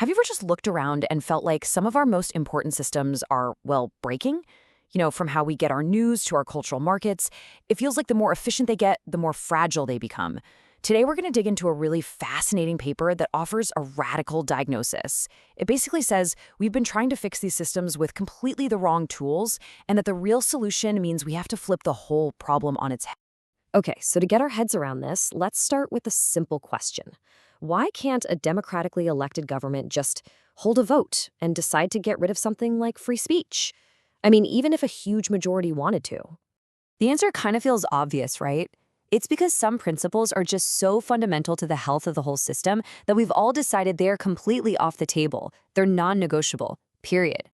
Have you ever just looked around and felt like some of our most important systems are, well, breaking? From how we get our news to our cultural markets, it feels like the more efficient they get, the more fragile they become. Today, we're going to dig into a really fascinating paper that offers a radical diagnosis. It basically says we've been trying to fix these systems with completely the wrong tools, and that the real solution means we have to flip the whole problem on its head. Okay, so to get our heads around this, let's start with a simple question. Why can't a democratically elected government just hold a vote and decide to get rid of something like free speech? I mean, even if a huge majority wanted to. The answer kind of feels obvious, right? It's because some principles are just so fundamental to the health of the whole system that we've all decided they're completely off the table. They're non-negotiable, period.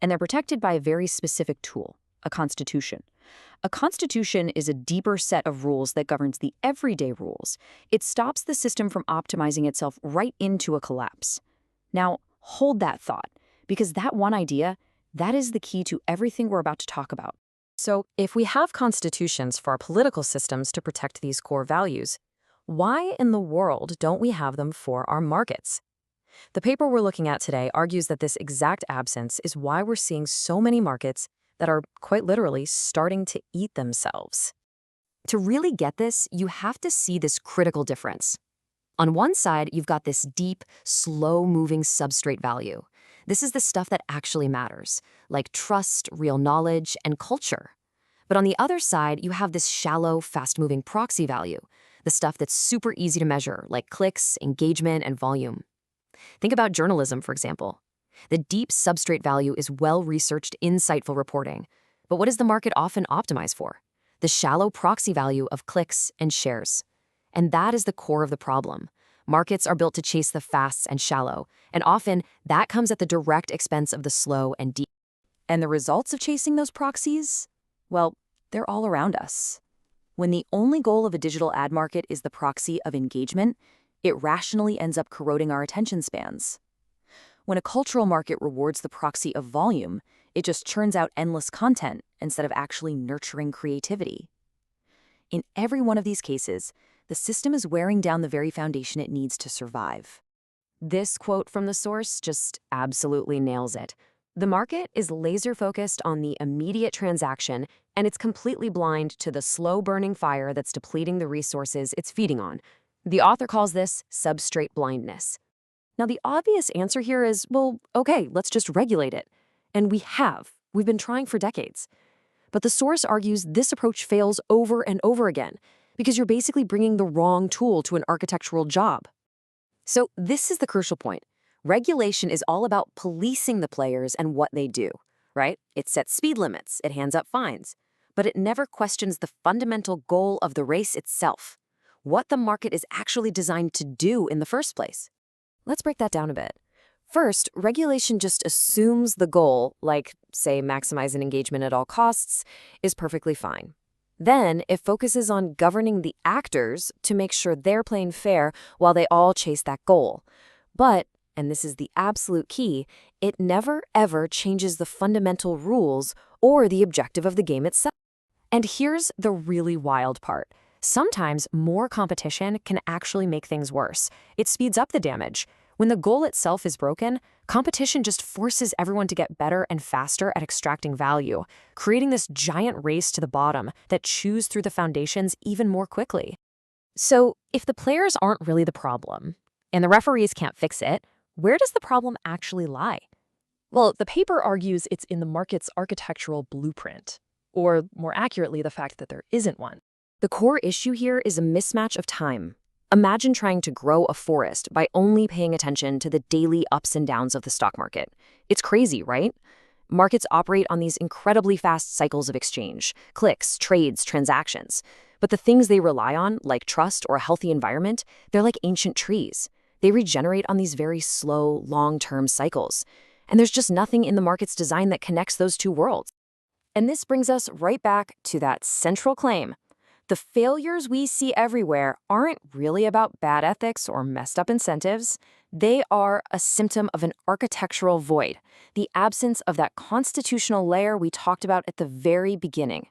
And they're protected by a very specific tool, a constitution. A constitution is a deeper set of rules that governs the everyday rules. It stops the system from optimizing itself right into a collapse. Now, hold that thought, because that one idea, that is the key to everything we're about to talk about. So, if we have constitutions for our political systems to protect these core values, why in the world don't we have them for our markets? The paper we're looking at today argues that this exact absence is why we're seeing so many markets that are quite literally starting to eat themselves. To really get this, you have to see this critical difference. On one side, you've got this deep, slow-moving substrate value. This is the stuff that actually matters, like trust, real knowledge, and culture. But on the other side, you have this shallow, fast-moving proxy value, the stuff that's super easy to measure, like clicks, engagement, and volume. Think about journalism, for example. The deep substrate value is well-researched, insightful reporting. But what does the market often optimize for? The shallow proxy value of clicks and shares. And that is the core of the problem. Markets are built to chase the fast and shallow, and often that comes at the direct expense of the slow and deep. And the results of chasing those proxies? Well, they're all around us. When the only goal of a digital ad market is the proxy of engagement, it rationally ends up corroding our attention spans. When a cultural market rewards the proxy of volume, it just churns out endless content instead of actually nurturing creativity. In every one of these cases, the system is wearing down the very foundation it needs to survive. This quote from the source just absolutely nails it. The market is laser-focused on the immediate transaction, and it's completely blind to the slow-burning fire that's depleting the resources it's feeding on. The author calls this substrate blindness. Now, the obvious answer here is, well, okay, let's just regulate it. And we have. We've been trying for decades. But the source argues this approach fails over and over again because you're basically bringing the wrong tool to an architectural job. So this is the crucial point. Regulation is all about policing the players and what they do, right? It sets speed limits, it hands out fines, but it never questions the fundamental goal of the race itself, what the market is actually designed to do in the first place. Let's break that down a bit. First, regulation just assumes the goal, like, say, maximizing engagement at all costs, is perfectly fine. Then, it focuses on governing the actors to make sure they're playing fair while they all chase that goal. But, and this is the absolute key, it never ever changes the fundamental rules or the objective of the game itself. And here's the really wild part. Sometimes more competition can actually make things worse. It speeds up the damage. When the goal itself is broken, competition just forces everyone to get better and faster at extracting value, creating this giant race to the bottom that chews through the foundations even more quickly. So, if the players aren't really the problem, and the referees can't fix it, where does the problem actually lie? Well, the paper argues it's in the market's architectural blueprint, or more accurately, the fact that there isn't one. The core issue here is a mismatch of time. Imagine trying to grow a forest by only paying attention to the daily ups and downs of the stock market. It's crazy, right? Markets operate on these incredibly fast cycles of exchange, clicks, trades, transactions. But the things they rely on, like trust or a healthy environment, they're like ancient trees. They regenerate on these very slow, long-term cycles. And there's just nothing in the market's design that connects those two worlds. And this brings us right back to that central claim. The failures we see everywhere aren't really about bad ethics or messed up incentives. They are a symptom of an architectural void, the absence of that constitutional layer we talked about at the very beginning.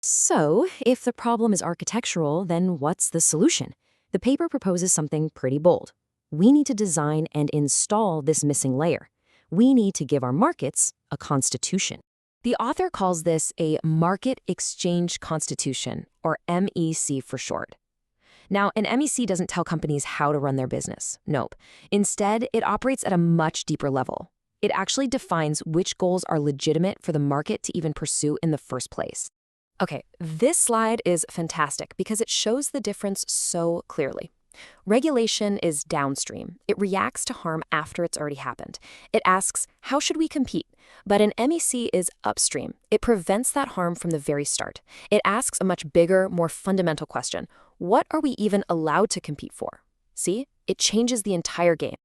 So, if the problem is architectural, then what's the solution? The paper proposes something pretty bold. We need to design and install this missing layer. We need to give our markets a constitution. The author calls this a market exchange constitution, or MEC for short. Now, an MEC doesn't tell companies how to run their business. Nope. Instead, it operates at a much deeper level. It actually defines which goals are legitimate for the market to even pursue in the first place. Okay, this slide is fantastic because it shows the difference so clearly. Regulation is downstream. It reacts to harm after it's already happened. It asks, how should we compete? But an MEC is upstream. It prevents that harm from the very start. It asks a much bigger, more fundamental question. What are we even allowed to compete for? See? It changes the entire game.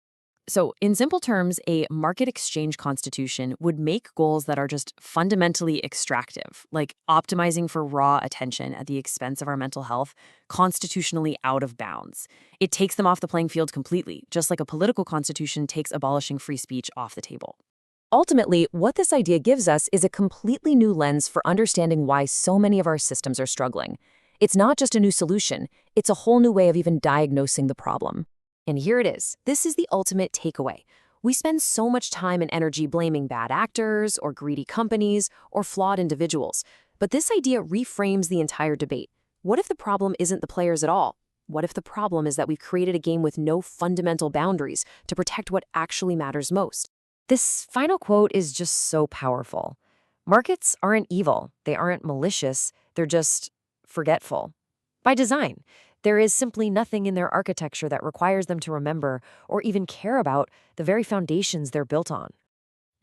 So, in simple terms, a market exchange constitution would make goals that are just fundamentally extractive, like optimizing for raw attention at the expense of our mental health, constitutionally out of bounds. It takes them off the playing field completely, just like a political constitution takes abolishing free speech off the table. Ultimately, what this idea gives us is a completely new lens for understanding why so many of our systems are struggling. It's not just a new solution, it's a whole new way of even diagnosing the problem. And here it is. This is the ultimate takeaway. We spend so much time and energy blaming bad actors or greedy companies or flawed individuals. But this idea reframes the entire debate. What if the problem isn't the players at all? What if the problem is that we've created a game with no fundamental boundaries to protect what actually matters most? This final quote is just so powerful. Markets aren't evil. They aren't malicious. They're just forgetful. By design. There is simply nothing in their architecture that requires them to remember or even care about the very foundations they're built on.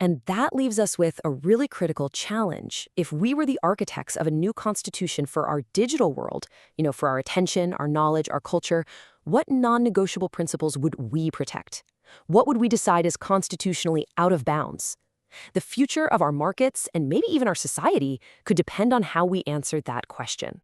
And that leaves us with a really critical challenge. If we were the architects of a new constitution for our digital world, for our attention, our knowledge, our culture, what non-negotiable principles would we protect? What would we decide is constitutionally out of bounds? The future of our markets and maybe even our society could depend on how we answered that question.